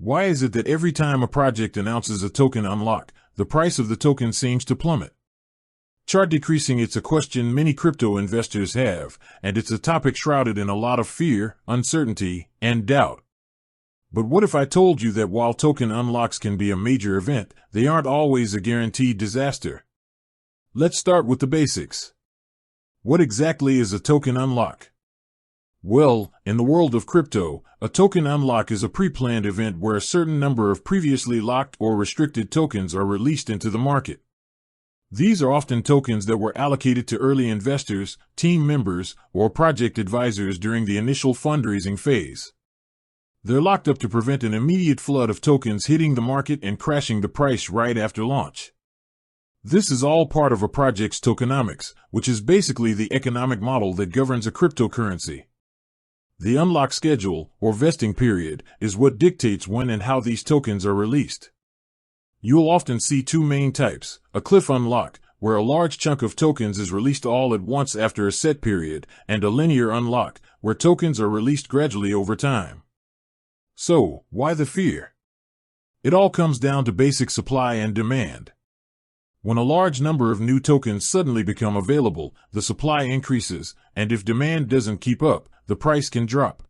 Why is it that every time a project announces a token unlock, the price of the token seems to plummet? Chart decreasing. It's a question many crypto investors have, and it's a topic shrouded in a lot of fear, uncertainty, and doubt. But what if I told you that while token unlocks can be a major event, they aren't always a guaranteed disaster? Let's start with the basics. What exactly is a token unlock? Well, in the world of crypto, a token unlock is a pre-planned event where a certain number of previously locked or restricted tokens are released into the market. These are often tokens that were allocated to early investors, team members, or project advisors during the initial fundraising phase. They're locked up to prevent an immediate flood of tokens hitting the market and crashing the price right after launch. This is all part of a project's tokenomics, which is basically the economic model that governs a cryptocurrency. The unlock schedule, or vesting period, is what dictates when and how these tokens are released. You'll often see two main types: a cliff unlock, where a large chunk of tokens is released all at once after a set period, and a linear unlock, where tokens are released gradually over time. So, why the fear? It all comes down to basic supply and demand. When a large number of new tokens suddenly become available, the supply increases, and if demand doesn't keep up, the price can drop.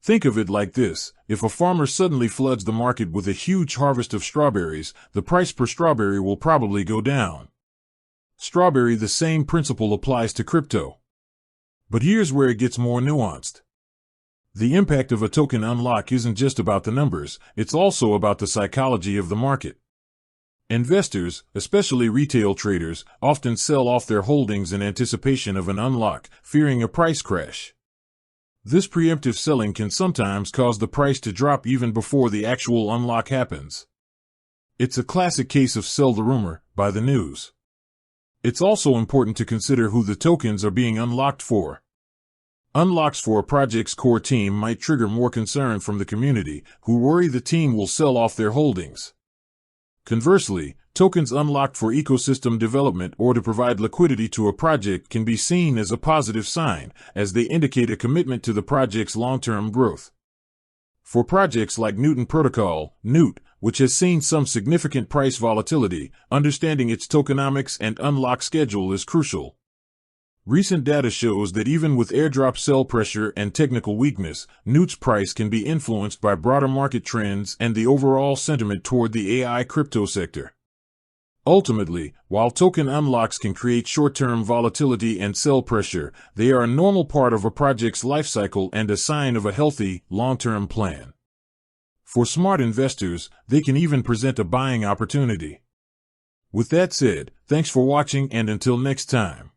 Think of it like this: if a farmer suddenly floods the market with a huge harvest of strawberries, the price per strawberry will probably go down. The same principle applies to crypto. But here's where it gets more nuanced. The impact of a token unlock isn't just about the numbers, it's also about the psychology of the market. Investors, especially retail traders, often sell off their holdings in anticipation of an unlock, fearing a price crash. This preemptive selling can sometimes cause the price to drop even before the actual unlock happens. It's a classic case of sell the rumor, buy the news. It's also important to consider who the tokens are being unlocked for. Unlocks for a project's core team might trigger more concern from the community, who worry the team will sell off their holdings. Conversely, tokens unlocked for ecosystem development or to provide liquidity to a project can be seen as a positive sign, as they indicate a commitment to the project's long-term growth. For projects like Newton Protocol, NUT, which has seen some significant price volatility, understanding its tokenomics and unlock schedule is crucial. Recent data shows that even with airdrop sell pressure and technical weakness, NUT's price can be influenced by broader market trends and the overall sentiment toward the AI crypto sector. Ultimately, while token unlocks can create short-term volatility and sell pressure, they are a normal part of a project's lifecycle and a sign of a healthy, long-term plan. For smart investors, they can even present a buying opportunity. With that said, thanks for watching, and until next time.